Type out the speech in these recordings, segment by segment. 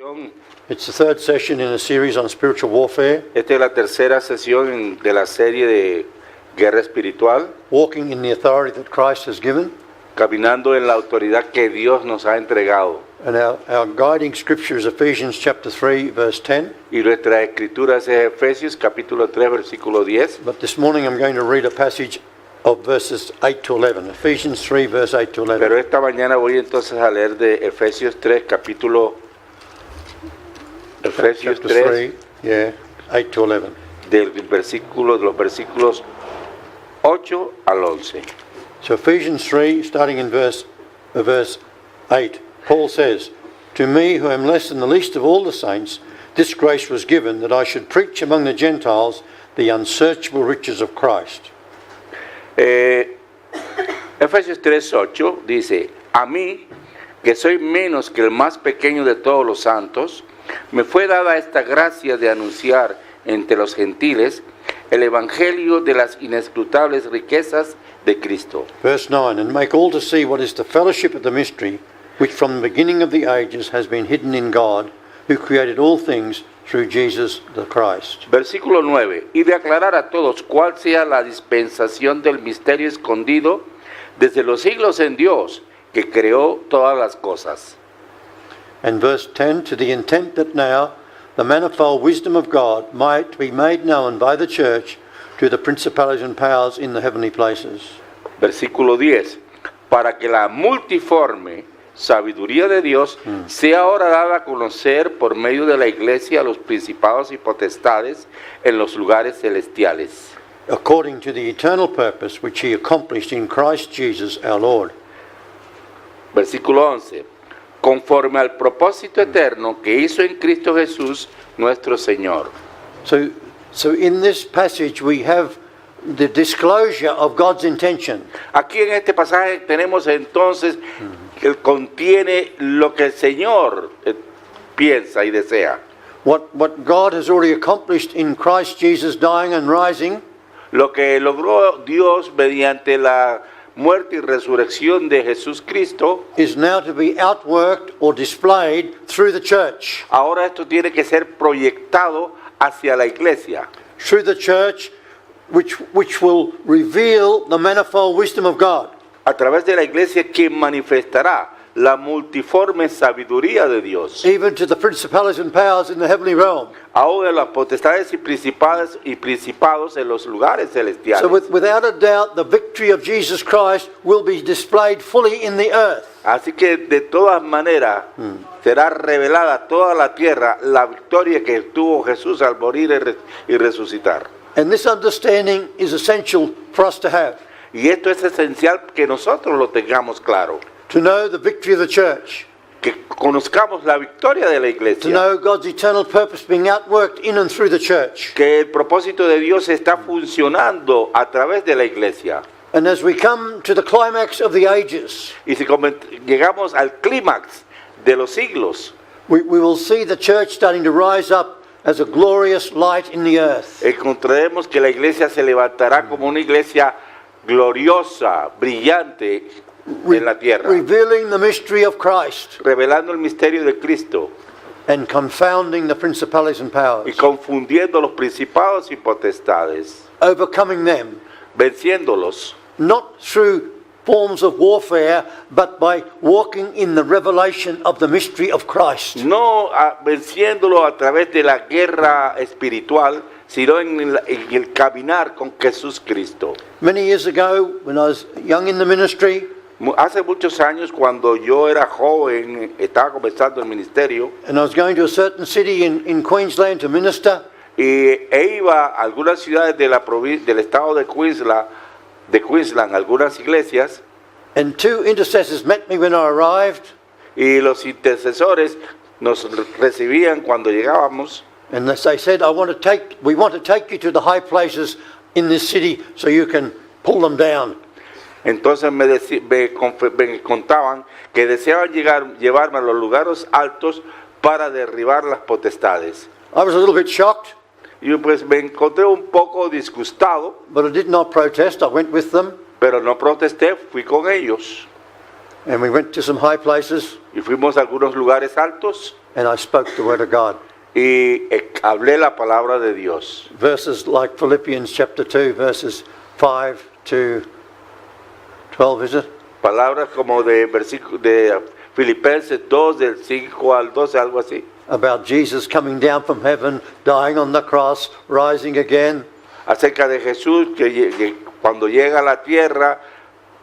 sesión. It's the third session in a series on spiritual warfare, Esta es la tercera sesión de la serie de guerra espiritual, walking in the authority that Christ has given. caminando en la autoridad que Dios nos ha entregado. And our guiding scripture is Ephesians chapter 3, verse 10. Y nuestra escritura es Efesios capítulo 3, versículo 10. But this morning I'm going to read a passage of verses 8 to 11. Ephesians 3, verse 8 to 11. Pero esta mañana voy entonces a leer de Efesios 3, capítulo Efesios Chapter 3, 3, 8 to 11. de los versículos 8 al 11. So Ephesians 3, starting in verse 8, Paul says, "To me, who am less than the least of all the saints, this grace was given, that I should preach among the Gentiles the unsearchable riches of Christ." Efesios 3:8 dice: a mí, que soy menos que el más pequeño de todos los santos, me fue dada esta gracia de anunciar entre los gentiles el evangelio de las inescrutables riquezas de Cristo. Verse 9, "And make all to see what is the fellowship of the mystery, which from the beginning of the ages has been hidden in God, who created all things through Jesus the Christ." Versículo 9: y de aclarar a todos cuál sea la dispensación del misterio escondido desde los siglos en Dios, que creó todas las cosas. And verse 10, "To the intent that now the manifold wisdom of God might be made known by the church to the principalities and powers in the heavenly places." Versículo 10: para que la multiforme sabiduría de Dios sea ahora dada a conocer por medio de la iglesia a los principados y potestades en los lugares celestiales, According to the eternal purpose which he accomplished in Christ Jesus our Lord. Versículo 11: conforme al propósito eterno que hizo en Cristo Jesús nuestro Señor. So in this passage we have the disclosure of God's intention. Aquí en este pasaje tenemos entonces que contiene lo que el Señor piensa y desea. What God has already accomplished in Christ Jesus dying and rising, Lo que logró Dios mediante la muerte y resurrección de Jesús Cristo, is now to be outworked or displayed through the church. ahora esto tiene que ser proyectado hacia la iglesia. Through the church which will reveal the manifold wisdom of God. A través de la iglesia que manifestará la multiforme sabiduría de Dios. Even to the principalities and powers in the heavenly realm. Aún de las potestades y principados en los lugares celestiales. So without a doubt the victory of Jesus Christ will be displayed fully in the earth. Así que de todas maneras será revelada a toda la tierra la victoria que tuvo Jesús al morir y resucitar. And this understanding is essential for us to have. Y esto es esencial que nosotros lo tengamos claro. To know the victory of the church. Que conozcamos la victoria de la To iglesia. know God's eternal purpose being outworked in and through the church. Que el propósito de Dios está funcionando a través de la iglesia. And as we come to the climax of the ages, Y si llegamos al clímax de los siglos, we will see the church starting to rise up as a glorious light in the earth. encontraremos que la iglesia se levantará como una iglesia gloriosa, brillante en la tierra, Revealing the mystery of Christ revelando el misterio de Cristo and confounding the principalities and y powers. confundiendo los principados y potestades, Overcoming them, venciéndolos, not through forms of warfare, but by walking in the revelation of the mystery of Christ. no venciéndolo a través de la guerra espiritual, sino en el caminar con Jesús Cristo. Many years ago, when I was young in the ministry, Hace muchos años, cuando yo era joven, estaba comenzando el ministerio, and I was going to a certain city in Queensland to minister, e iba a algunas ciudades de del estado de Queensland, algunas iglesias, and two intercessors met me when I arrived, y los intercesores nos recibían cuando llegábamos, and they said, we want to take you to the high places in this city so you can pull them down. entonces me contaban que deseaban llevarme a los lugares altos para derribar las potestades. I was a little bit shocked, Y pues me encontré un poco disgustado, but I did not protest. I went with them. pero no protesté, fui con ellos. And we went to some high places, y fuimos a algunos lugares altos and I spoke the word of God. y hablé la palabra de Dios. Verses like Philippians chapter 2, verses 5 to 12, is it? Palabras como de Filipenses 2, del 5 al 12, algo así. About Jesus coming down from heaven, dying on the cross, rising again. Acerca de Jesús que cuando llega a la tierra,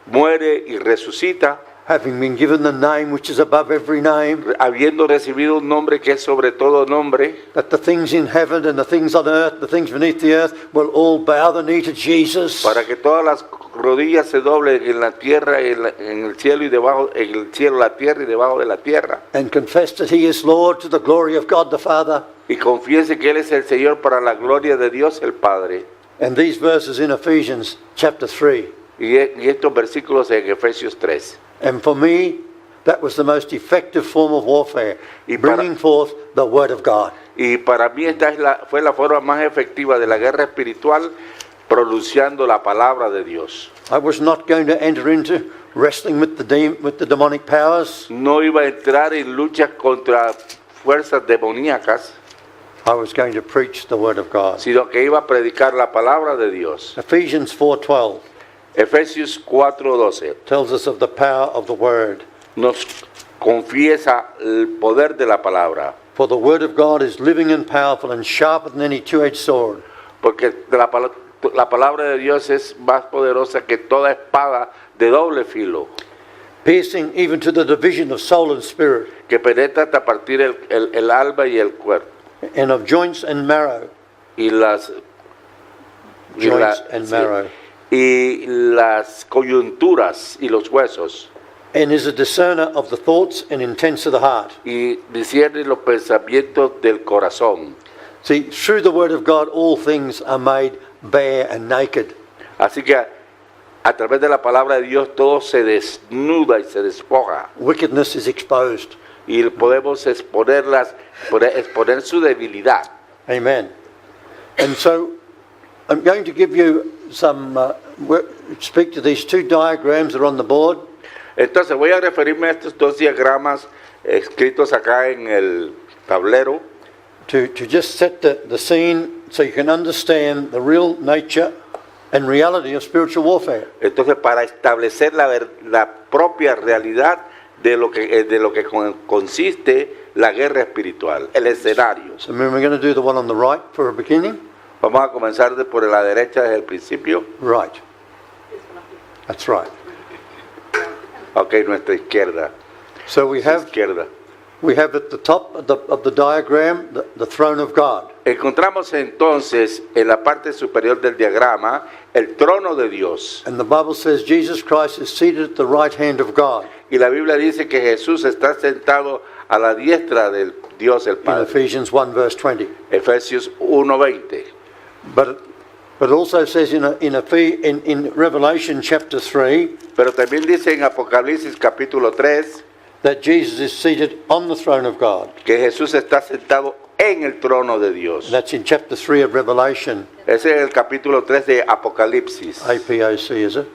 muere y resucita, Having been given the name which is above every name, habiendo recibido un nombre que es sobre todo nombre, that the things in heaven and the things on earth, the things beneath the earth, will all bow the knee to Jesus. para que todas las rodillas se doblen en la tierra, en el cielo y debajo, en el cielo, la tierra y debajo de la tierra, And confess that he is Lord to the glory of God the Father. y confiese que Él es el Señor para la gloria de Dios el Padre. And these verses in Ephesians chapter 3. Y estos versículos en Efesios 3. And for me, that was the most effective form of warfare, Y para- bringing forth the Word of God. Y para mí esta fue la forma más efectiva de la guerra espiritual, pronunciando la palabra de Dios. I was not going to enter into wrestling with the demonic powers. No iba a entrar en luchas contra fuerzas demoníacas, I was going to preach the Word of God. sino que iba a predicar la palabra de Dios. Ephesians 4:12 Efesios 4:12 tells us of the power of the Word. nos confiesa el poder de la palabra, For the Word of God is living and powerful and sharper than any two-edged sword, porque la palabra de Dios es más poderosa que toda espada de doble filo, piercing even to the division of soul and spirit, que penetra hasta partir el alma y el cuerpo, and of joints and marrow. y las Joints and sí, marrow. y las coyunturas y los huesos, And is a discerner of the thoughts and intents of the heart. y discierne los pensamientos del corazón. See, through the Word of God, all things are made bare and naked. Así que a través de la palabra de Dios todo se desnuda y se despoja, Wickedness is exposed. y podemos exponer su debilidad. Amen. And so, I'm going to give you speak to these two diagrams that are on the board. Entonces voy a referirme a estos dos diagramas escritos acá en el tablero, To just set the scene so you can understand the real nature and reality of spiritual warfare. entonces para establecer la propia realidad de lo que consiste la guerra espiritual, el escenario. So we're going to do the one on the right for a beginning. Vamos a comenzar por la derecha desde el principio. Right. That's right. Ok, nuestra izquierda. So we have at the top of the diagram the throne of God. Encontramos entonces en la parte superior del diagrama el trono de Dios. And the Bible says Jesus Christ is seated at the right hand of God Y la Biblia dice que Jesús está sentado a la diestra del Dios el in Padre. Ephesians 1 verse 20. Efesios 1:20. But it also says in Revelation chapter 3 Pero también dice en Apocalipsis capítulo 3 that Jesus is seated on the throne of God. que Jesús está sentado en el trono de Dios. That's in chapter 3 of Revelation. Ese es el capítulo 3 de Apocalipsis. APOC, is it?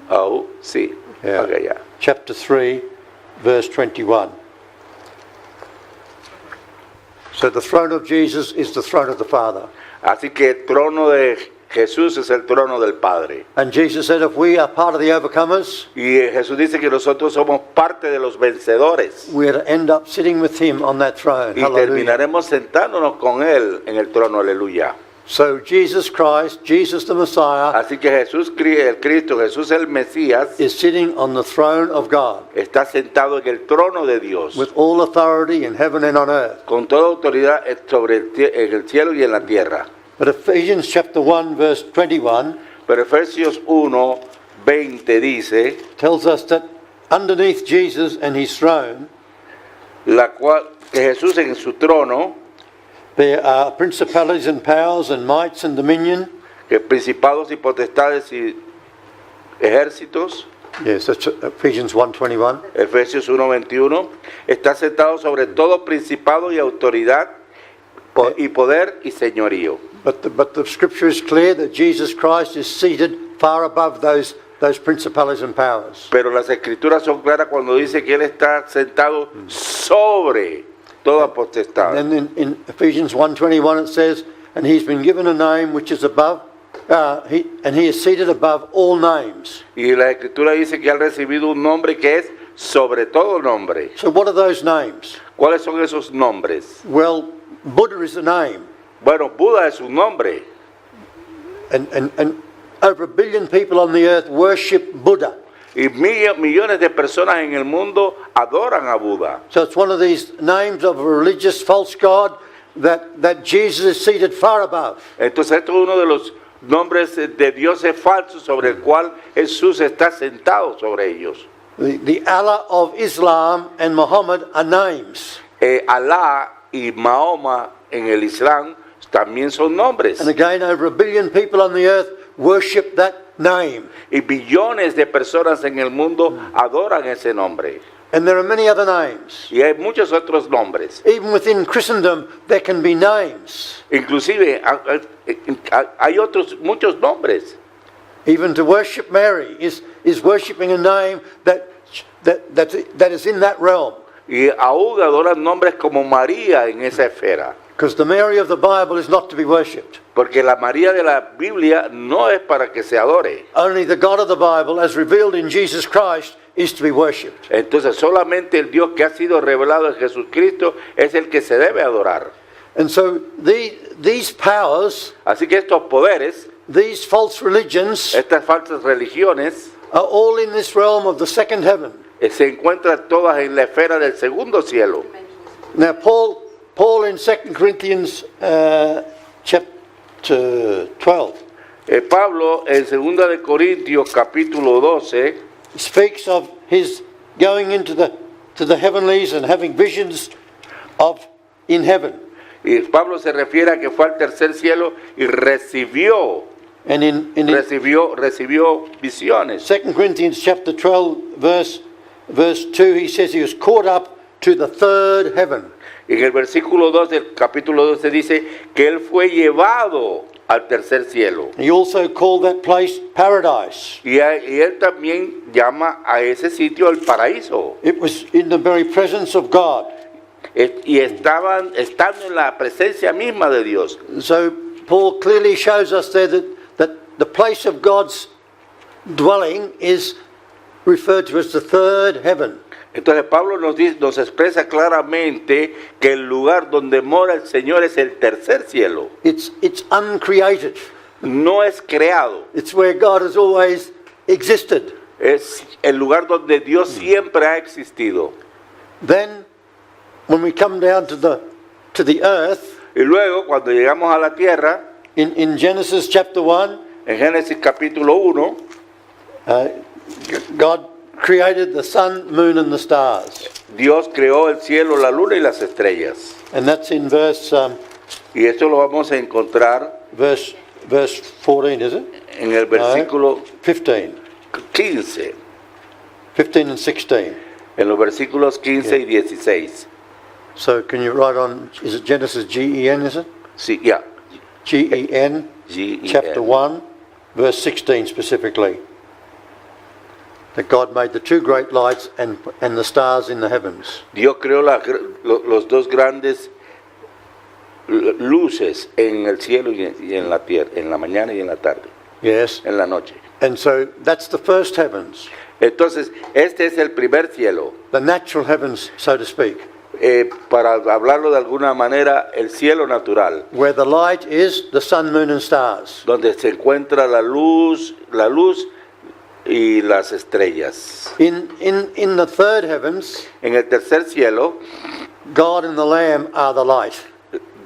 A-P-O-C. Yeah. Okay, yeah. Chapter 3 verse 21. So the throne of Jesus is the throne of the Father. Así que el trono de Jesús es el trono del Padre. And Jesus said if we are part of the overcomers, Y Jesús dice que nosotros somos parte de los vencedores. we are to end up sitting with him on that throne. Y Hallelujah. terminaremos sentándonos con Él en el trono, aleluya. So Jesus Christ, Jesus the Messiah, Así que Jesús, el Cristo, Jesús el Mesías, is sitting on the throne of God está sentado en el trono de Dios, with all authority in heaven and on earth. con toda autoridad en el cielo y en la tierra. But Ephesians chapter 1 verse 21 Pero Efesios 1:20 dice, tells us that underneath Jesus and his throne que Jesús en su trono, there are principalities and powers and mights and dominion. que principados y potestades y ejércitos, Yes, that's Ephesians 1:21. Efesios 1:21, está sentado sobre todo principado y autoridad y poder y señorío. But the scripture is clear that Jesus Christ is seated far above those those principalities and powers. Pero las escrituras son claras cuando dice que Él está sentado sobre toda potestad. And then in Ephesians 1:21 it says, and he's been given a name which is above, and he is seated above all names. Y la escritura dice que ha recibido un nombre que es sobre todo nombre. So what are those names? ¿Cuáles son esos nombres? Well, Buddha is a name, Bueno, Buda es un nombre. and over 1 billion people on the earth worship Buddha. Y millones de personas en el mundo adoran a Buda. So it's one of these names of a religious false god that Jesus is seated far above. Entonces esto es uno de los nombres de dioses falsos sobre el cual Jesús está sentado sobre ellos. The Allah of Islam and Muhammad are names. Alá y Mahoma en el Islam también son nombres. And again, over 1 billion people on the earth worship that name. Y billones de personas en el mundo adoran ese nombre. And there are many other names. Y hay muchos otros nombres. Even within Christendom, there can be names. Inclusive hay otros muchos nombres. Even to worship Mary is worshipping a name that is in that realm. Y aún adoran nombres como María en esa esfera. Because the Mary of the Bible is not to be worshipped. Porque la María de la Biblia no es para que se adore. Only the God of the Bible, as revealed in Jesus Christ, is to be worshipped. Entonces solamente el Dios que ha sido revelado en Jesucristo es el que se debe adorar. And so these powers, Así que estos poderes, these false religions, estas falsas religiones, are all in this realm of the second heaven. se encuentran todas en la esfera del segundo cielo. Now, Paul in 2 Corinthians chapter 12 Pablo en 2 de Corintios capítulo 12 speaks of his going into the heavenlies and having visions of in heaven. y Pablo se refiere a que fue al tercer cielo y recibió And in recibió visiones. 2 Corinthians chapter 12 verse 2 he says he was caught up to the third heaven. En el versículo 2 del capítulo 12 dice que él fue llevado al tercer cielo. He also called that place paradise. Y él también llama a ese sitio el paraíso. It was in the very presence of God. Y estando en la presencia misma de Dios. So Paul clearly shows us there that the place of God's dwelling is referred to as the third heaven. Entonces Pablo nos expresa claramente que el lugar donde mora el Señor es el tercer cielo. It's uncreated. No es creado. It's where God has always existed. Es el lugar donde Dios siempre ha existido. Then, when we come down to the earth, Y luego, cuando llegamos a la tierra, in Genesis chapter 1, en Génesis capítulo 1, God created the sun, moon, and the stars. Dios creó el cielo, la luna y las estrellas. And that's in verse Y esto lo vamos a encontrar 14, is it? en el versículo 15. 15, 15 and 16. en los versículos 15 y 16. So can you write on, is it Genesis G-E-N, is it? Sí, ya. G-E-N, G-E-N. chapter 1, verse 16 specifically. That God made the two great lights and the stars in the heavens. Dios creó los dos grandes luces en el cielo y en la tierra, en la mañana y en la tarde, Yes. en la noche. And so that's the first heavens, Entonces, este es el primer cielo. the natural heavens, so to speak, Para hablarlo de alguna manera, el cielo natural, where the light is the sun, moon, and stars. donde se encuentra la luz y las estrellas. In the third heavens, En el tercer cielo, God and the Lamb are the light.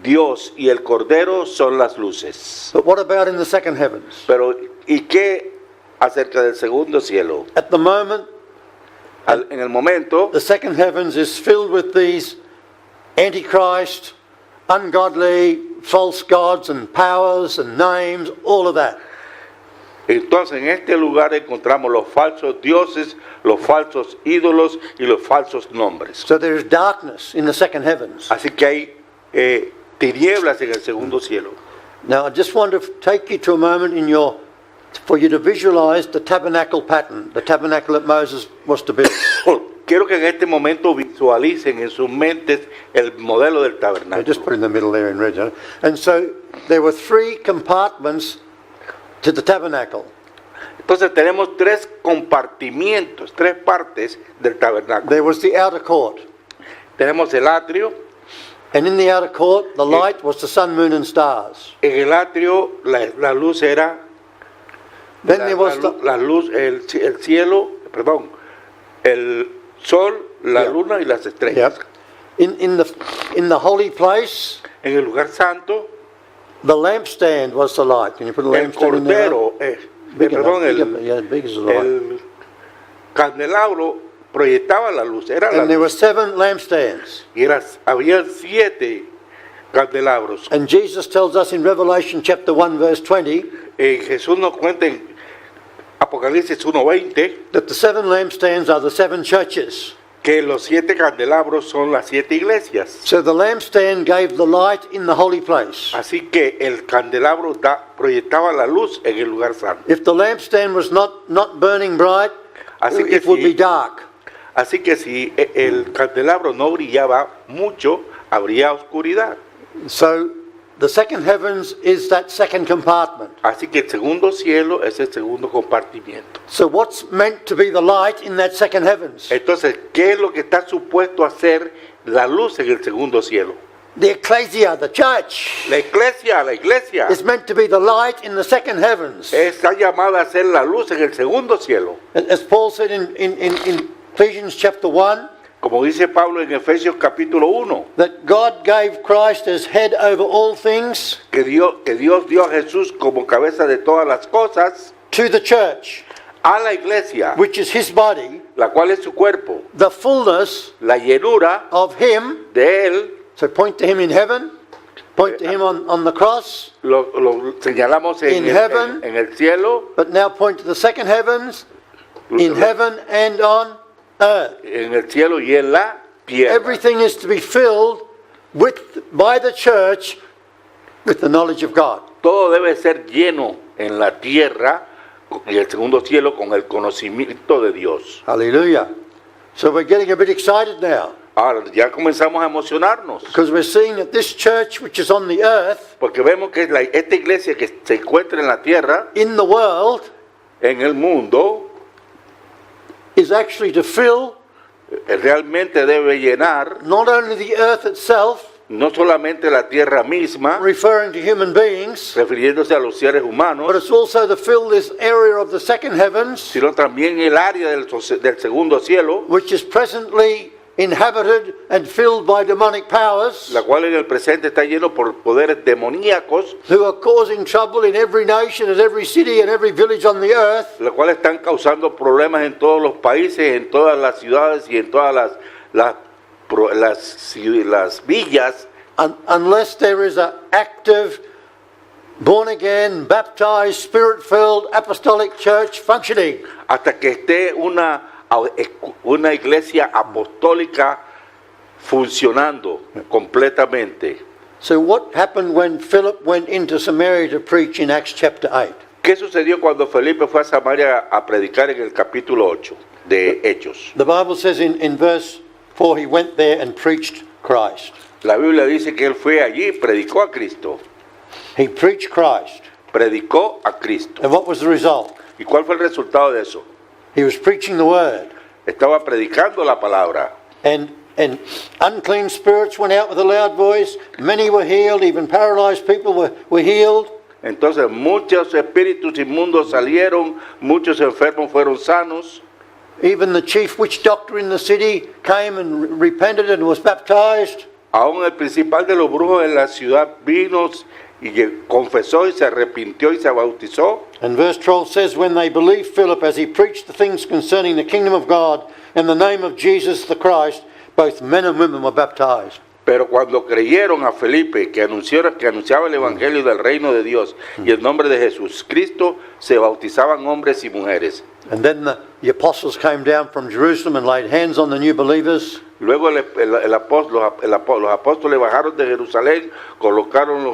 Dios y el Cordero son las luces. But what about in the second heavens? Pero, ¿y qué acerca del segundo cielo? At the moment, En el momento, the second heavens is filled with these antichrist, ungodly, false gods and powers and names, all of that. entonces en este lugar encontramos los falsos dioses, los falsos ídolos y los falsos nombres. So there is darkness in the second heavens. Así que hay tinieblas en el segundo cielo. Now I just want to take you to a moment in your for you to visualize the tabernacle pattern, the tabernacle that Moses was to build. Quiero que en este momento visualicen en sus mentes el modelo del I tabernáculo. just put in the middle there in red. You know. And so there were 3 compartments to the tabernacle. Entonces tenemos 3 compartimientos, 3 partes del tabernáculo. There was the outer court. Tenemos el atrio. And in the outer court, the light was the sun, moon, and stars. En el atrio la luz era Then there was la luz, el cielo, perdón, el sol, la luna y las estrellas. in the holy place, En el lugar santo, the lampstand was the light. Can you put a el lampstand in there? cordero, Big enough, perdón, big, yeah, big as the light. el candelabro proyectaba la luz, era la And there were luz. 7 lampstands. Y había 7 candelabros. And Jesus tells us in Revelation chapter 1 verse 20 Jesús nos cuenta en Apocalipsis 1:20 that the 7 lampstands are the 7 churches. que los 7 candelabros son las 7 iglesias. So the lampstand gave the light in the holy place. Así que el candelabro proyectaba la luz en el lugar santo. If the lampstand was not burning bright, Así que it would si- be dark. Así que si el candelabro no brillaba mucho, habría oscuridad. So the second heavens is that second compartment. Así que el segundo cielo es el segundo compartimiento. So what's meant to be the light in that second heavens? Entonces, ¿qué es lo que está supuesto a ser la luz en el segundo cielo? The ecclesia, the church, La iglesia is meant to be the light in the second heavens. está llamada a ser la luz en el segundo cielo. As Paul said in Ephesians chapter 1, Como dice Pablo en Efesios capítulo 1, that God gave Christ as head over all things que Dios dio a Jesús como cabeza de todas las cosas to the church, a la iglesia, which is his body, la cual es su cuerpo, the fullness la llenura of him. de él. So point to him in heaven, point to him on the cross, Lo señalamos In heaven. en el cielo, but now point to the second heavens, in heaven and on earth. en el cielo y en la tierra. Everything is to be filled by the church with the knowledge of God. Todo debe ser lleno en la tierra y el segundo cielo con el conocimiento de Dios. Hallelujah. So we're getting a bit excited now Ahora ya comenzamos a emocionarnos because we're seeing that this church which is on the earth, porque vemos que esta iglesia que se encuentra en la tierra, in the world, en el mundo, is actually to fill realmente debe llenar not only the earth itself, no solamente la tierra misma, referring to human beings, refiriéndose a los seres but humanos, it's also to fill this area of the second heavens, sino también el área del segundo cielo, which is presently inhabited and filled by demonic powers la cual en el presente está lleno por poderes demoníacos, who are causing trouble in every nation and every city and every village on the earth. la cual están causando problemas en todos los países, en todas las ciudades y en todas las villas, Unless there is an active, born again, baptized, spirit filled apostolic church functioning. hasta que esté una iglesia apostólica funcionando completamente. So, what happened when Philip went into Samaria to preach in Acts chapter 8? ¿Qué sucedió cuando Felipe fue a Samaria a predicar en el capítulo 8 de Hechos? The Bible says in verse 4 he went there and preached Christ. La Biblia dice que él fue allí y predicó a Cristo. He preached Christ. Predicó a Cristo. And what was the result? ¿Y cuál fue el resultado de eso? He was preaching the word. Estaba predicando la palabra. And unclean spirits went out with a loud voice. Many were healed. Even paralyzed people were healed. Entonces muchos espíritus inmundos salieron, muchos enfermos fueron sanos. Even the chief witch doctor in the city came and repented and was baptized. Aún el principal de los brujos en la ciudad vino y confesó y se arrepintió y se bautizó. And verse 12 says, when they believed Philip as he preached the things concerning the kingdom of God and the name of Jesus the Christ, both men and women were baptized. Pero cuando creyeron a Felipe, que anunciaba el evangelio del reino de Dios y el nombre de Jesucristo, se bautizaban hombres y mujeres. And then the apostles came down from Jerusalem and laid hands on the new believers. Luego los apóstoles bajaron de Jerusalén, colocaron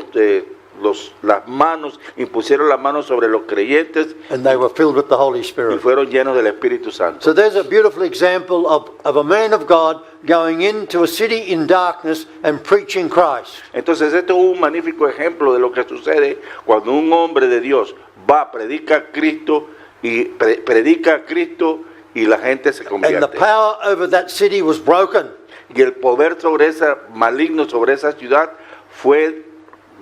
las manos, impusieron las manos sobre los creyentes and they were filled with the Holy y Spirit. fueron llenos del Espíritu Santo. So there's a beautiful example of a man of God going into a city in darkness and preaching Christ. Entonces este es un magnífico ejemplo de lo que sucede cuando un hombre de Dios va, predica a Cristo y la gente se And the convierte. power over that city was broken. Y el poder sobre maligno sobre esa ciudad fue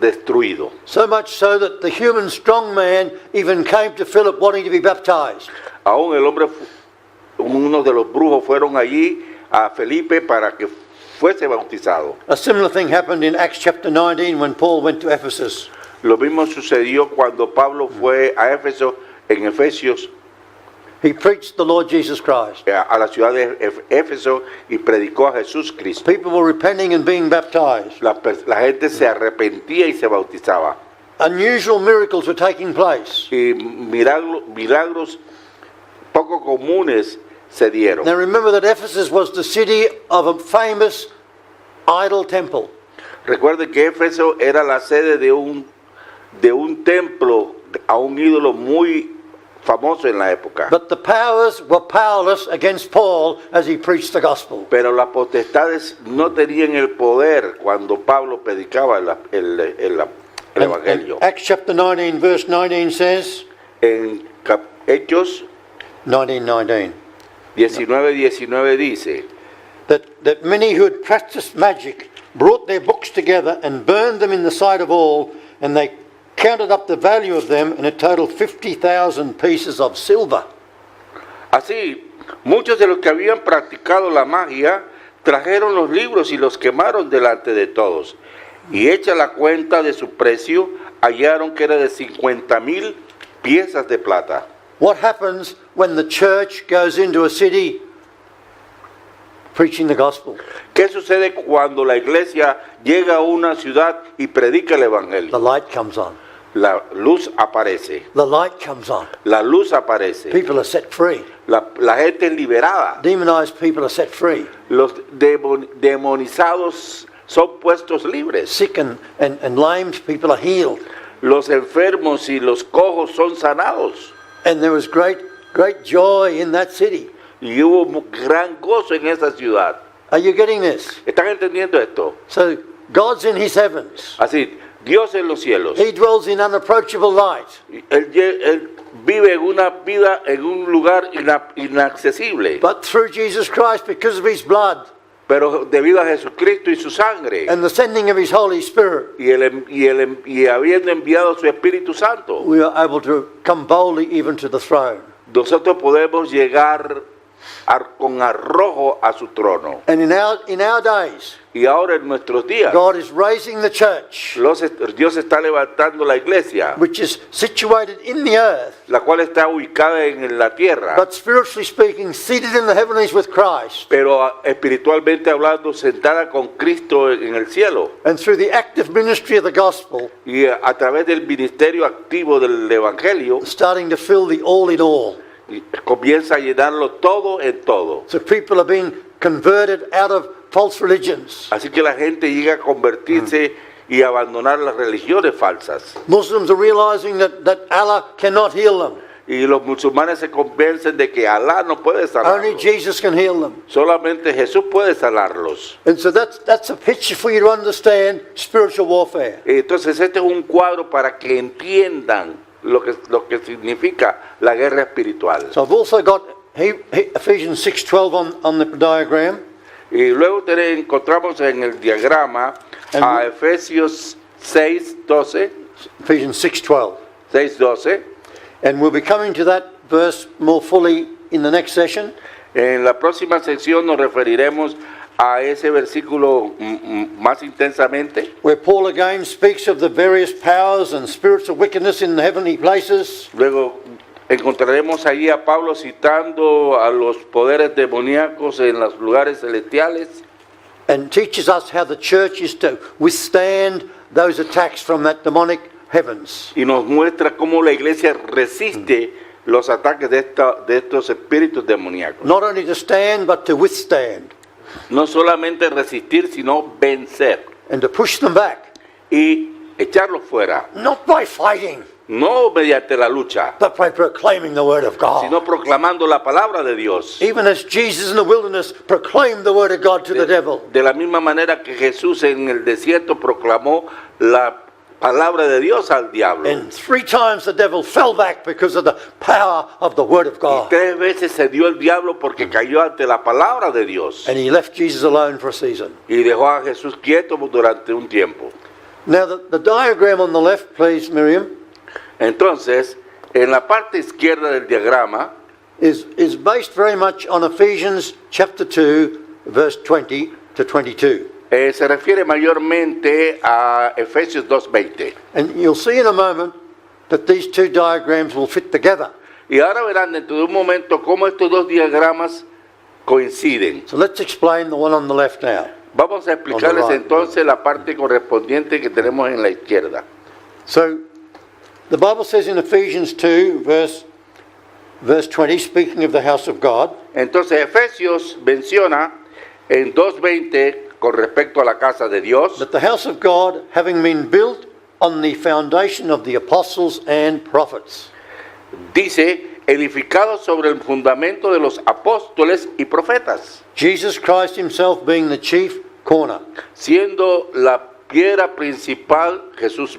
destruido. So much so that the human strong man even came to Philip wanting to be baptized. Aún el hombre, uno de los brujos fueron allí a Felipe para que fuese bautizado. A similar thing happened in Acts chapter 19 when Paul went to Ephesus. Lo mismo sucedió cuando Pablo fue a Éfeso, en Efesios, He preached the Lord Jesus Christ. a la ciudad de Éfeso, y predicó a Jesús Cristo. People were repenting and being baptized. La gente se arrepentía y se bautizaba. Unusual miracles were taking place. Y milagros poco comunes se dieron. Now remember that Ephesus was the city of a famous idol temple. Recuerden que Éfeso era la sede de un templo a un ídolo muy famoso en la época. But the powers were powerless against Paul as he preached the gospel. Pero las potestades no tenían el poder cuando Pablo predicaba el Evangelio. And Acts chapter 19 verse 19 says, En Hechos 19:19, 19:19 dice that many who had practiced magic brought their books together and burned them in the sight of all, and they counted up the value of them, and it totaled 50,000 pieces of silver. así, muchos de los que habían practicado la magia trajeron los libros y los quemaron delante de todos. Y hecha la cuenta de su precio, hallaron que era de 50,000 piezas de plata. What happens when the church goes into a city preaching the gospel? ¿Qué sucede cuando la iglesia llega a una ciudad y predica el The Evangelio? light comes on. La luz aparece. The light comes on. La luz aparece. People are set free. La gente es liberada. Demonized people are set free. Los demonizados son puestos libres. Sick and lamed people are healed. Los enfermos y los cojos son sanados. And there was great joy in that city. Y hubo gran gozo en esa ciudad. Are you getting this? ¿Están entendiendo esto? So God's in his heavens. Así, Dios en los cielos. He dwells in unapproachable light. Él vive en una vida, en un lugar inaccesible. But through Jesus Christ, because of his blood Pero debido a Jesucristo y su sangre, and the sending of his Holy Spirit, y habiendo enviado su Espíritu Santo, we are able to come boldly even to the throne. nosotros podemos llegar con arrojo a su trono. And in our days, Y ahora en nuestros días, God is raising the church, Dios está levantando la iglesia, which is situated in the earth, la cual está ubicada en la tierra, but spiritually speaking, seated in the heavenlies with Christ. pero espiritualmente hablando, sentada con Cristo en el cielo. And through the active ministry of the gospel, Y a través del ministerio activo del Evangelio, starting to fill the all in all. y comienza a llenarlo todo en todo. So people are being converted out of false religions. Así que la gente llega a convertirse y abandonar las religiones falsas. Muslims are realizing that Allah cannot heal them. Y los musulmanes se convencen de que Alá no puede Only sanarlos. Jesus can heal them. Solamente Jesús puede sanarlos. And so that's a picture for you to understand spiritual warfare. Entonces este es un cuadro para que entiendan lo que significa la guerra espiritual. So I've also got Ephesians 6:12 on the diagram. Y luego encontramos en el diagrama a Efesios 6:12. Ephesians 6:12. 6:12. And we'll be coming to that verse more fully in the next session. En la próxima sección nos referiremos a ese versículo más intensamente, Where Paul again speaks of the various powers and spiritual wickedness in the heavenly places. Luego encontraremos allí a Pablo citando a los poderes demoníacos en los lugares celestiales And teaches us how the church is to withstand those attacks from that demonic heavens. y nos muestra cómo la iglesia resiste los ataques de estos espíritus demoníacos. Not only to stand, but to withstand. No solamente resistir, sino vencer And to push them back. y echarlos fuera, not by fighting, no mediante la lucha, but by proclaiming the word of God. sino proclamando la palabra de Dios. Even as Jesus in the wilderness proclaimed the word of God to the devil. De la misma manera que Jesús en el desierto proclamó la palabra de Dios al diablo. And 3 times the devil fell back because of the power of the word of Y God. 3 veces se dio el diablo porque cayó ante la palabra de Dios. And he left Jesus alone for a season. Y dejó a Jesús quieto durante un tiempo. Now the diagram on the left, please, Miriam, Entonces, en la parte izquierda del diagrama, is based very much on Ephesians chapter 2, verse 20 to 22. se refiere mayormente a Efesios 2:20. And you'll see in a moment that these 2 diagrams will fit together. Y ahora verán dentro de un momento cómo estos 2 diagramas coinciden. So let's explain the one on the left now. Vamos a explicarles On the right. entonces la parte correspondiente que tenemos en la izquierda. So the Bible says in Ephesians 2, verse 20, speaking of the house of God, Entonces Efesios menciona en 2:20 con respecto a la casa de Dios, that the house of God, having been built on the foundation of the apostles and prophets, dice, edificado sobre el fundamento de los apóstoles y profetas, Jesus Christ himself being the chief corner. siendo la piedra principal Jesús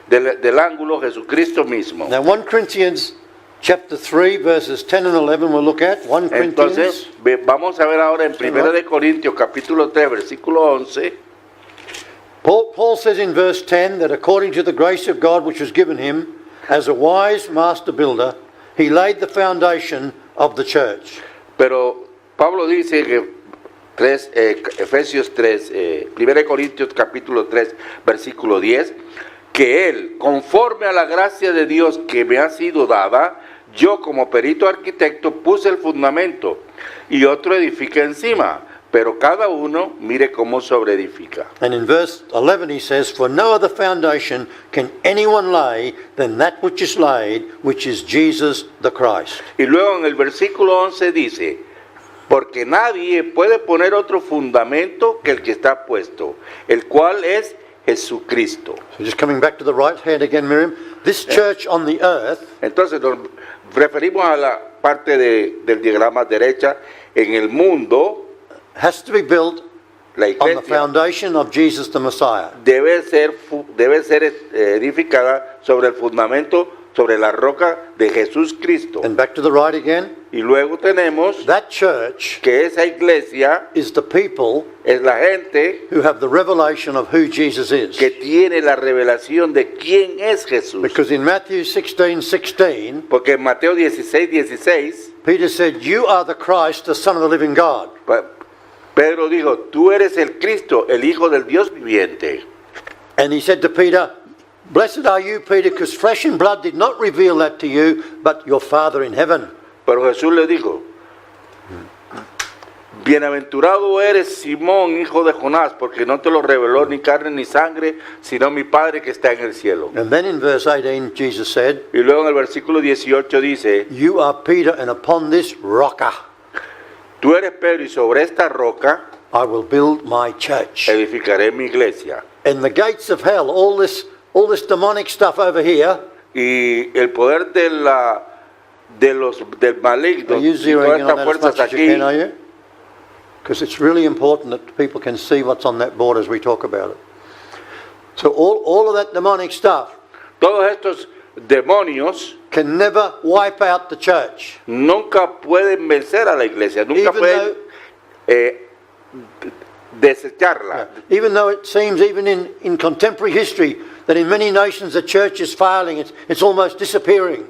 del ángulo Jesucristo mismo. Now 1 Corinthians chapter 3 verses 10 and 11 we'll look at. 1 Entonces, Corinthians. vamos a ver ahora en 1 de Corintios capítulo 3 versículo 11, Paul says in verse 10 that according to the grace of God which was given him, as a wise master builder, he laid the foundation of the church. pero Pablo dice que Efesios 3, 1 Corintios capítulo 3 versículo 10, que él, conforme a la gracia de Dios que me ha sido dada, yo como perito arquitecto puse el fundamento y otro edifica encima, pero cada uno mire cómo sobreedifica. And in verse 11 he says, for no other foundation can anyone lay than that which is laid, which is Jesus the Christ. Y luego en el versículo 11 dice, porque nadie puede poner otro fundamento que el que está puesto, el cual es Jesucristo. So just coming back to the right hand again, Miriam, this church on the earth Entonces nos referimos a la parte del diagrama derecha. En el mundo, has to be built la on the iglesia foundation of Jesus the Messiah. debe ser edificada sobre el fundamento, sobre la roca de Jesús Cristo. And back to the right again, Y luego tenemos that church que esa iglesia is the people es la gente who have the revelation of who Jesus is. que tiene la revelación de quién es Jesús. Because in Matthew 16:16, Porque en Mateo 16:16, Peter said, you are the Christ, the Son of the living God. Pedro dijo, tú eres el Cristo, el Hijo del Dios viviente. And he said to Peter, blessed are you, Peter, because flesh and blood did not reveal that to you, but your Father in heaven. Pero Jesús le dijo, bienaventurado eres Simón, hijo de Jonás, porque no te lo reveló ni carne ni sangre, sino mi Padre que está en el cielo. And then in verse 18, Jesus said, Y luego en el versículo 18 dice, you are Peter, and upon this rocker tú eres Pedro y sobre esta roca I will build my church. edificaré mi iglesia. And the gates of hell, all this demonic stuff over here, Y el poder del maligno, are you y zeroing todas in on estas that as fuerzas much as you aquí, can, are you? Because it's really important that people can see what's on that board as we talk about it. So all of that demonic stuff todos estos demonios can never wipe out the church. nunca pueden vencer a la iglesia, nunca Even pueden desecharla. Even though it seems even in contemporary history that in many nations the church is failing, it's almost disappearing.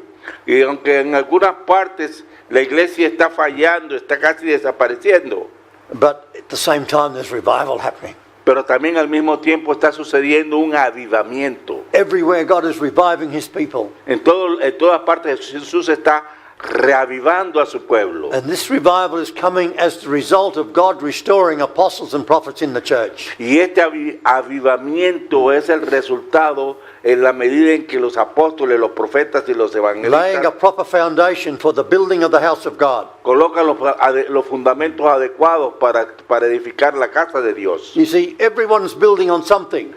Y aunque en algunas partes la iglesia está fallando, está casi desapareciendo, But at the same time there's revival happening. pero también al mismo tiempo está sucediendo un avivamiento. Everywhere God is reviving his people. En todas partes Jesús está reavivando a su pueblo. And this revival is coming as the result of God restoring apostles and prophets in the church. Y este avivamiento es el resultado en la medida en que los apóstoles, los profetas y los Laying a evangelistas proper foundation for the building of the house of God. colocan los fundamentos adecuados para edificar la casa de Dios. You see, everyone's building on something.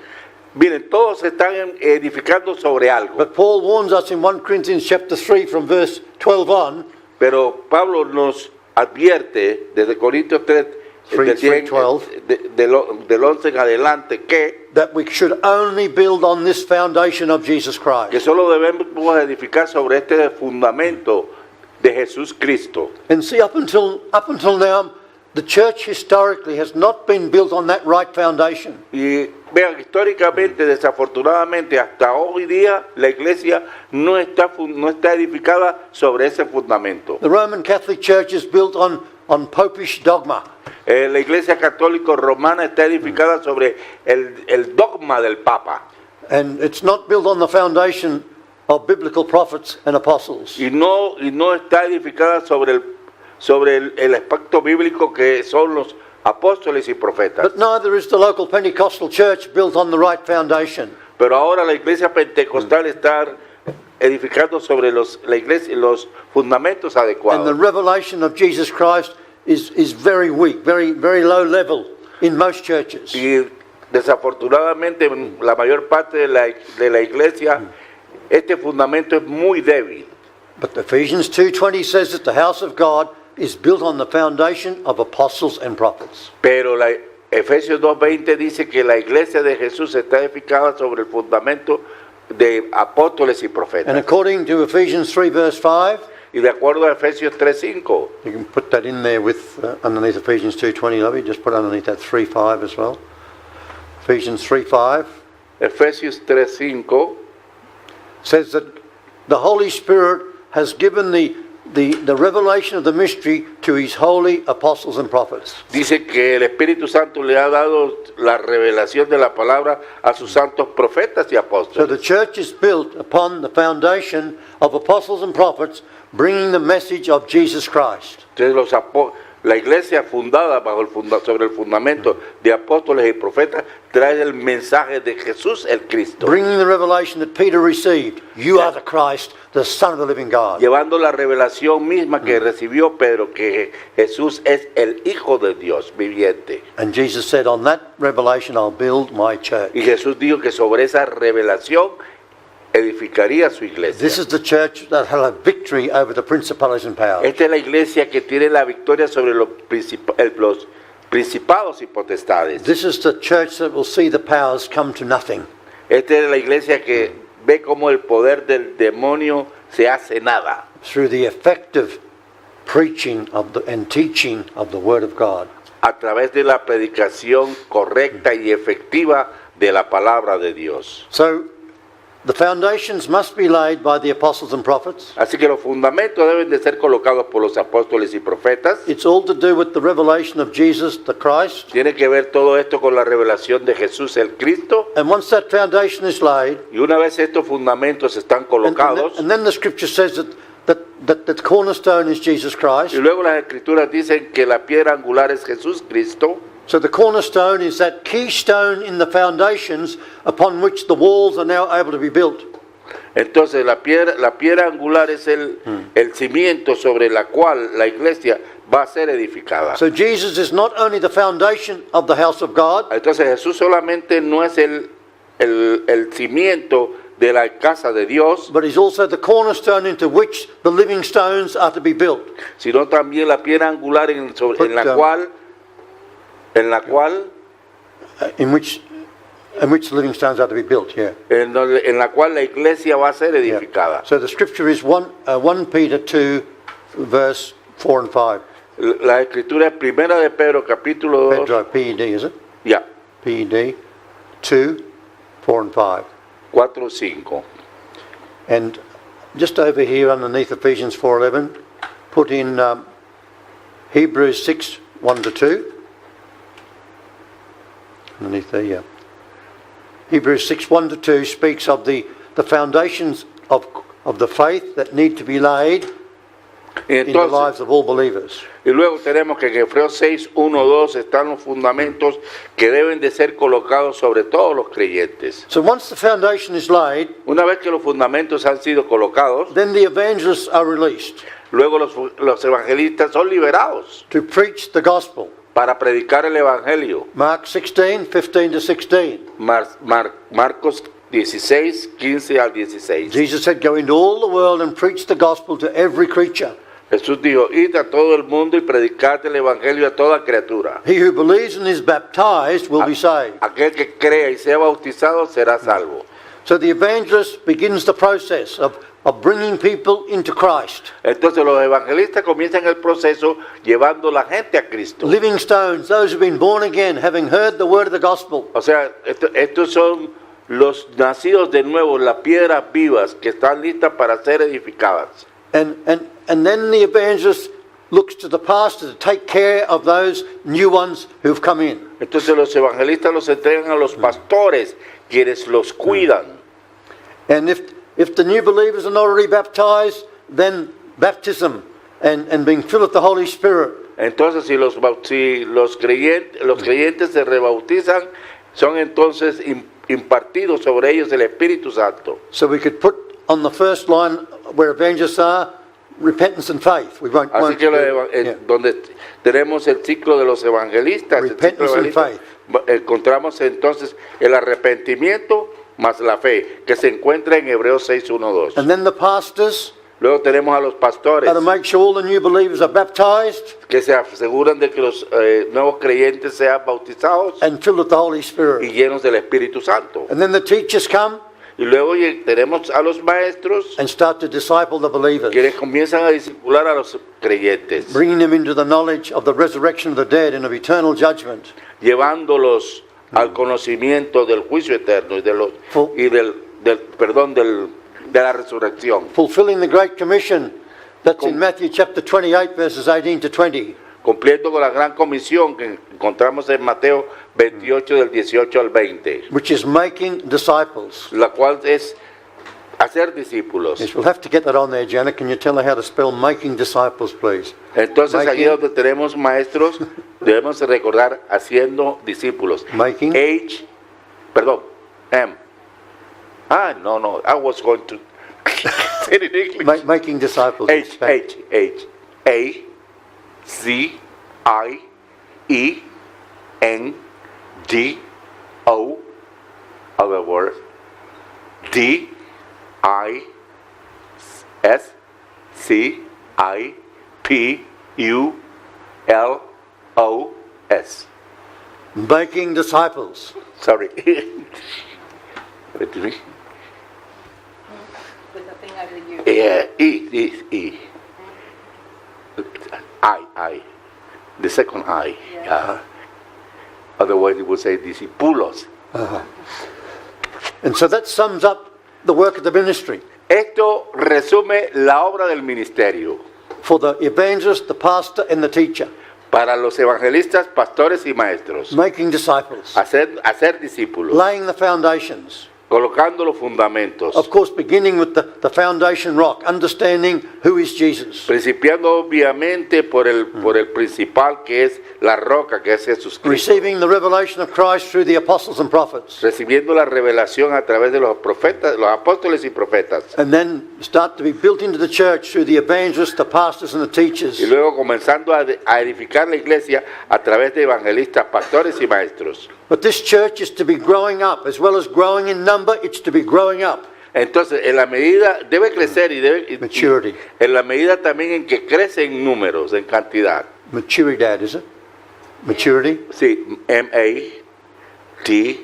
Miren, todos se están edificando sobre algo. But Paul warns us in 1 Corinthians chapter 3 from verse 12 on, Pero Pablo nos advierte desde Corintios 3, del del 11 en adelante, que that we should only build on this foundation of Jesus Christ. solo debemos edificar sobre este fundamento de Jesús Cristo. And see, up until now, the church historically has not been built on that right foundation. Y vean, históricamente, desafortunadamente, hasta hoy día, la iglesia no está edificada sobre ese fundamento. The Roman Catholic Church is built on popish dogma. La iglesia católica romana está edificada sobre el dogma del Papa. And it's not built on the foundation of biblical prophets and apostles. Y no está edificada sobre el aspecto bíblico que son los apóstoles y profetas. But neither is the local Pentecostal church built on the right foundation. Pero ahora la iglesia pentecostal está edificando sobre los fundamentos And the adecuados. revelation of Jesus Christ is very weak, very low level in most churches. Y desafortunadamente en la mayor parte de la iglesia este fundamento es muy débil. But Ephesians 2:20 says that the house of God is built on the foundation of apostles and prophets. Pero Efesios 2:20 dice que la iglesia de Jesús está edificada sobre el fundamento de apóstoles y And profetas. according to Ephesians 3 verse 5, Y de acuerdo a Efesios 3:5, you can put that in there with underneath Ephesians 2:20, lovey. Just put underneath that 3:5 as well. Ephesians 3:5 Efesios 3:5 says that the Holy Spirit has given the revelation of the mystery to his holy apostles and prophets. dice que el Espíritu Santo le ha dado la revelación de la palabra a sus santos profetas y So apóstoles. the church is built upon the foundation of apostles and prophets bringing the message of Jesus Christ. Entonces la iglesia fundada sobre el fundamento de apóstoles y profetas trae el mensaje de Jesús el Cristo, Bringing the revelation that Peter received. You are the Christ, the Son of the living God. llevando la revelación misma que recibió Pedro, que Jesús es el Hijo de Dios viviente. And Jesus said, on that revelation I'll build my church. Y Jesús dijo que sobre esa revelación edificaría su iglesia. This is the church that had a victory over the principalities and powers. Esta es la iglesia que tiene la victoria sobre los principados y potestades. This is the church that will see the powers come to nothing. Esta es la iglesia que ve cómo el poder del demonio se hace nada Through the effective preaching and teaching of the Word of God. a través de la predicación correcta y efectiva de la palabra de Dios. So, the foundations must be laid by the apostles and prophets. Así que los fundamentos deben de ser colocados por los apóstoles y profetas. It's all to do with the revelation of Jesus, the Christ. Tiene que ver todo esto con la revelación de Jesús el Cristo. And once that foundation is laid, Y una vez estos fundamentos están colocados, and then the scripture says that the cornerstone is Jesus Christ. y luego las escrituras dicen que la piedra angular es Jesús Cristo. So the cornerstone is that keystone in the foundations upon which the walls are now able to be built. Entonces la piedra angular es el cimiento sobre la cual la iglesia va a ser edificada. So Jesus is not only the foundation of the house of God, Entonces Jesús solamente no es el cimiento de la casa de Dios, but he's also the cornerstone into which the living stones are to be built. sino también la piedra angular en la cual In which the living stones are to be built, yeah. en la cual la iglesia va a ser edificada. So the scripture is 1 Peter 2, verse 4 and 5. La escritura es primera de Pedro capítulo 2, Pedro, P-E-D, is it? ya, P-E-D, 2, 4 and 5. 4, 5. And just over here underneath Ephesians 4:11, put in Hebrews 6, 1 to 2. Underneath there, yeah. Hebrews 6, 1 to 2 speaks of the foundations of the faith that need to be laid Y in the entonces, lives of all believers. y luego tenemos que en Hebreos 6, 1, 2 están los fundamentos que deben de ser colocados sobre todos los creyentes. So once the foundation is laid, Una vez que los fundamentos han sido colocados, then the evangelists are released luego los evangelistas son liberados to preach the gospel. para predicar el Evangelio. Mark 16, 15 to 16. Marcos 16, 15 al 16. Jesus said, go into all the world and preach the gospel to every creature. Jesús dijo, id a todo el mundo y predicad el Evangelio a toda criatura. He who believes and is baptized will be saved. Aquel que crea y sea bautizado será salvo. So the evangelist begins the process of bringing people into Christ. Entonces los evangelistas comienzan el proceso llevando la gente a Cristo. Living stones, those who've been born again, having heard the word of the gospel. O sea, estos son los nacidos de nuevo, las piedras vivas que están listas para ser edificadas. And then the evangelist looks to the pastor to take care of those new ones who've come in. Entonces los evangelistas los entregan a los pastores, quienes los cuidan. And if the new believers are not already baptized, then baptism and being filled with the Holy Spirit. Entonces si los creyentes se rebautizan, son entonces impartidos sobre ellos el Espíritu Santo. So we could put on the first line where evangelists are, repentance and faith. We won't. Así que donde tenemos el ciclo de los evangelistas, Repentance and faith. Encontramos entonces el arrepentimiento más la fe, que se encuentra en Hebreos 6:1-2. And then the pastors. Luego tenemos a los pastores To make sure all the new believers are baptized que se aseguran de que los nuevos creyentes sean bautizados and filled with the Holy y Spirit. llenos del Espíritu Santo. And then the teachers come Y luego tenemos a los maestros and start to disciple the believers, quienes comienzan a discipular a los creyentes, bringing them into the knowledge of the resurrection of the dead and of eternal judgment. llevándolos al conocimiento del juicio eterno y de la resurrección, Fulfilling the Great Commission that's in Matthew chapter 28 verses 18 to 20. cumpliendo con la gran comisión que encontramos en Mateo 28 del 18 al 20, Which is making disciples. la cual es hacer discípulos. Yes, we'll have to get that on there, Janet. Can you tell her how to spell making disciples, please? Entonces allí Making. donde tenemos maestros, debemos recordar haciendo discípulos. Making. M. No, I was going to say it in English. Making disciples. in Spanish. A, C, I, E, N, D, O, other word, D, I, S, C, I, P, U, L, O, S. Making disciples. Sorry. Wait a minute. With the thing over the U. Yeah, E. I. The second I. Yeah. Otherwise, it would say discípulos. And so that sums up the work of the ministry. Esto resume la obra del ministerio For the evangelist, the pastor, and the teacher. para los evangelistas, pastores y maestros. Making disciples. Hacer discípulos, Laying the foundations. colocando los fundamentos, Of course, beginning with the foundation rock, understanding who is Jesus. principiando obviamente por el principal que es la roca, que es Jesucristo. Receiving the revelation of Christ through the apostles and prophets. Recibiendo la revelación a través de los profetas, los apóstoles y profetas. And then start to be built into the church through the evangelists, the pastors, and the teachers. Y luego comenzando a edificar la iglesia a través de evangelistas, pastores y maestros. But this church is to be growing up. As well as growing in number, it's to be growing up. Entonces, en la medida, debe crecer Maturity. en la medida también en que crece en números, en cantidad. Maturity, Dad, is it? Maturity? Sí, T-D.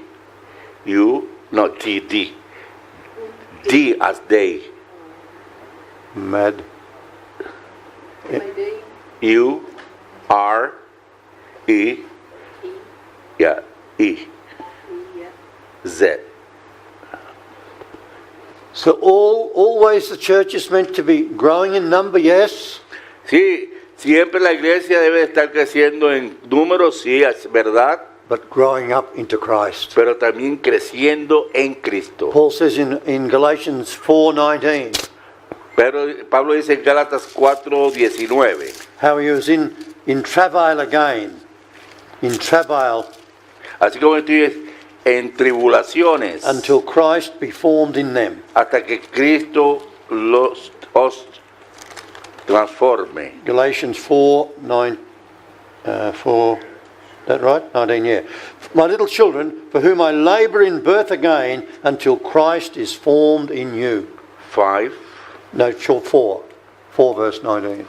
D as day. Mad. M-A-D, U-R-E. Yeah, E. E, yeah. Z. So always the church is meant to be growing in number, yes? Sí, siempre la iglesia debe estar creciendo en números, sí, es verdad, But growing up into Christ. pero también creciendo en Cristo. Paul says in Galatians 4:19, Pero Pablo dice en Gálatas 4:19, how he was in travail again. In travail así como estoy en tribulaciones until Christ be formed in them. hasta que Cristo os transforme. Galatians 4:9, 4. that right? 19, yeah. My little children, for whom I labour in birth again until Christ is formed in you. 5, No, 4. 4 verse 19.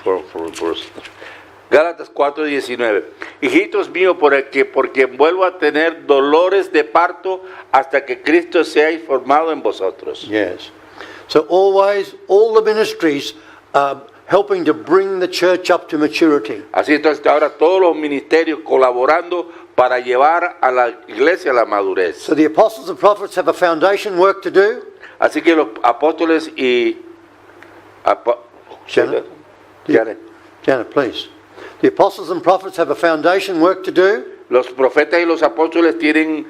Gálatas 4:19. Hijitos míos, porque vuelvo a tener dolores de parto hasta que Cristo sea formado en vosotros. Yes. So always, all the ministries are helping to bring the church up to maturity. Así entonces ahora todos los ministerios colaborando para llevar a la iglesia a la madurez. So the apostles and prophets have a foundation work to do. Así que los apóstoles y... Janet? Janet. Janet, please. The apostles and prophets have a foundation work to do. Los profetas y los apóstoles tienen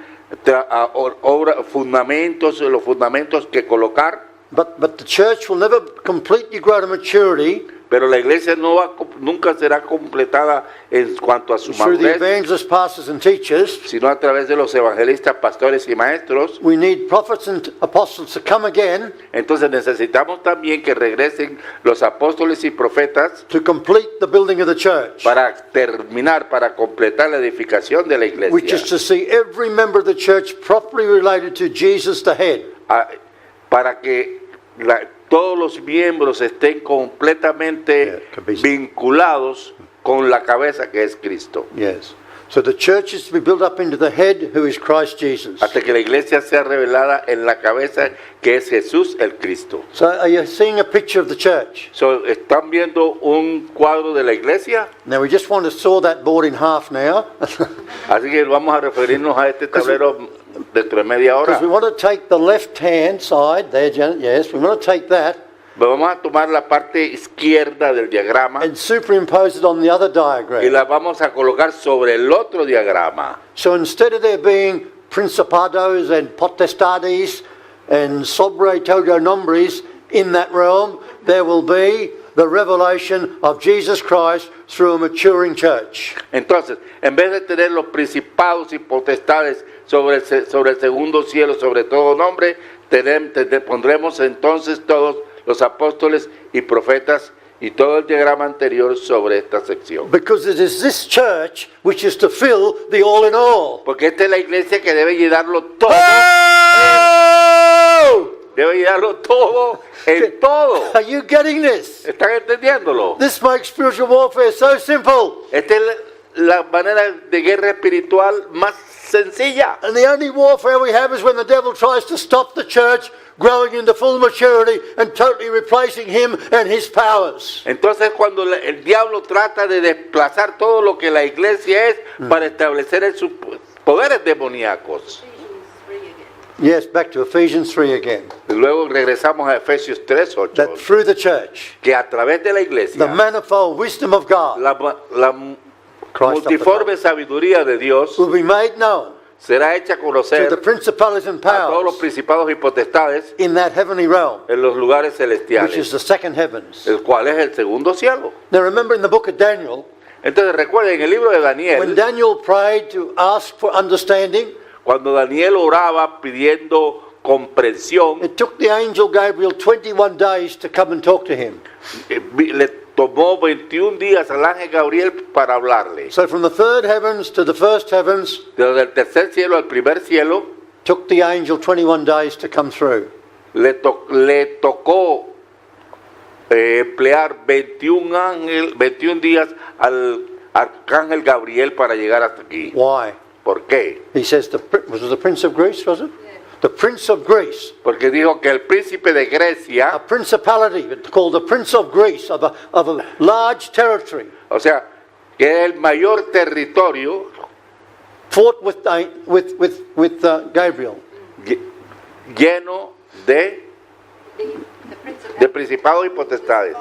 fundamentos, los fundamentos que colocar, But the church will never completely grow to maturity pero la iglesia nunca será completada en cuanto a su through the madurez, evangelists, pastors and teachers. sino a través de los evangelistas, pastores y maestros. We need prophets and apostles to come again Entonces necesitamos también que regresen los apóstoles y profetas to complete the building of the church, para terminar, para completar la edificación de la which is iglesia, to see every member of the church properly related to Jesus the head. Para que todos los miembros estén completamente vinculados con la cabeza que es Cristo. Yes. So the church is to be built up into the head who is Christ Jesus. Hasta que la iglesia sea revelada en la cabeza que es Jesús el Cristo. So are you seeing a picture of the church? ¿Están viendo un cuadro de la iglesia? Now we just want to saw that board in half now. Así que vamos a referirnos a este tablero dentro de media hora. Because we want to take the left-hand side, there, Janet, yes, we want to take that Vamos a tomar la parte izquierda del diagrama and superimpose it on the other y diagram. la vamos a colocar sobre el otro diagrama. So instead of there being principados and potestades and sobre todo nombres in that realm, there will be the revelation of Jesus Christ through a maturing church. Entonces, en vez de tener los principados y potestades sobre el segundo cielo, sobre todo nombre, pondremos entonces todos los apóstoles y profetas y todo el diagrama anterior sobre esta sección. Because it is this church which is to fill the all in all. Porque esta es la iglesia que debe llenarlo todo. Oh! Debe llenarlo todo en todo. Are you getting this? ¿Están entendiéndolo? This makes spiritual warfare so simple. Esta es la manera de guerra espiritual más sencilla. And the only warfare we have is when the devil tries to stop the church growing into full maturity and totally replacing him and his powers. Entonces cuando el diablo trata de desplazar todo lo que la iglesia es para establecer sus poderes demoníacos. Yes, back to Ephesians 3 again. Y luego regresamos a Efesios 3:8, That through the church, que a través de la the iglesia, manifold wisdom of God la Christ multiforme sabiduría de Dios will be made known será hecha to conocer the principalities and a todos los powers principados y potestades in that heavenly realm, en los lugares which is celestiales, the second heavens. el cual es el segundo cielo. Now remember in the book of Daniel, Entonces recuerden, en el libro de when Daniel, Daniel prayed to ask for understanding, cuando Daniel oraba pidiendo comprensión, it took the angel Gabriel 21 days to come and talk to him. le tomó 21 días al ángel Gabriel para hablarle. So from the third heavens to the first heavens, Desde el tercer cielo al primer cielo, took the angel 21 days to come through. le tocó emplear 21 días al arcángel Gabriel para llegar hasta aquí. Why? ¿Por qué? He says, was it the Prince of Greece, was it? The Prince of Greece, Porque dijo que el príncipe de a Grecia, principality called the Prince of Greece, of a large territory, o sea, que era el mayor territorio, fought with Gabriel. lleno de principados y potestades.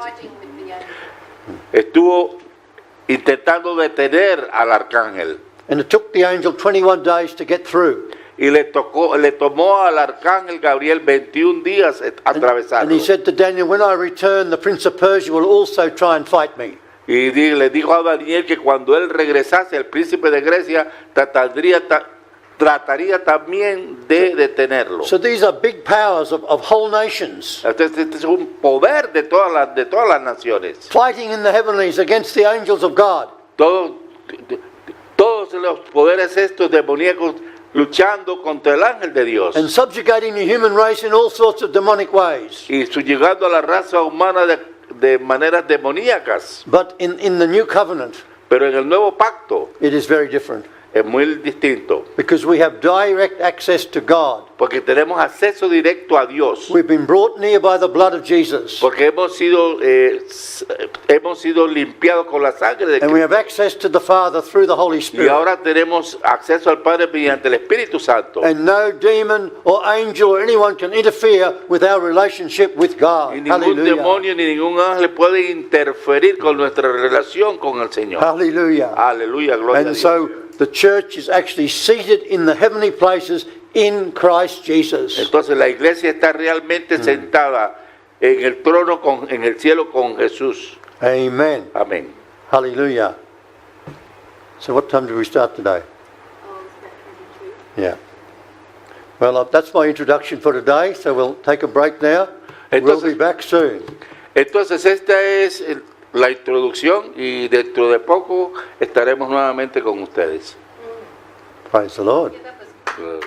Estuvo intentando detener al arcángel. And it took the angel 21 days to get through. Y le tomó al arcángel Gabriel 21 días And atravesarlo. he said to Daniel, when I return, the Prince of Persia will also try and fight me. Y le dijo a Daniel que cuando él regresase, el príncipe de Grecia trataría también de detenerlo. So these are big powers of whole nations, Este es un poder de todas las naciones. fighting in the heavenlies against the angels of God. Todos todos los poderes estos demoníacos luchando contra el ángel de Dios and subjugating the human race in all sorts of demonic ways. y llegando a la raza humana de maneras demoníacas. But in the new covenant, Pero en el nuevo pacto it is very different es muy distinto, because we have direct access to God. porque tenemos acceso directo a Dios, We've been brought near by the blood of Jesus, porque hemos sido limpiados con la sangre de and we Cristo. have access to the Father through the Holy Y Spirit. ahora tenemos acceso al Padre mediante el Espíritu Santo. And no demon or angel or anyone can interfere with our relationship with God. Y ningún Hallelujah. demonio ni ningún ángel puede interferir con nuestra relación con el Señor. Hallelujah. Aleluya, gloria a And Dios. so the church is actually seated in the heavenly places in Christ Jesus. Entonces la iglesia está realmente sentada en el trono en el cielo con Jesús. Amen. Amén. Hallelujah. So what time did we start today? Oh, is that 22? Yeah. Well, that's my introduction for today, so we'll take a break now. We'll Entonces- be back soon. Entonces esta es la introducción y dentro de poco estaremos nuevamente con ustedes. Praise the Lord. Yeah, that was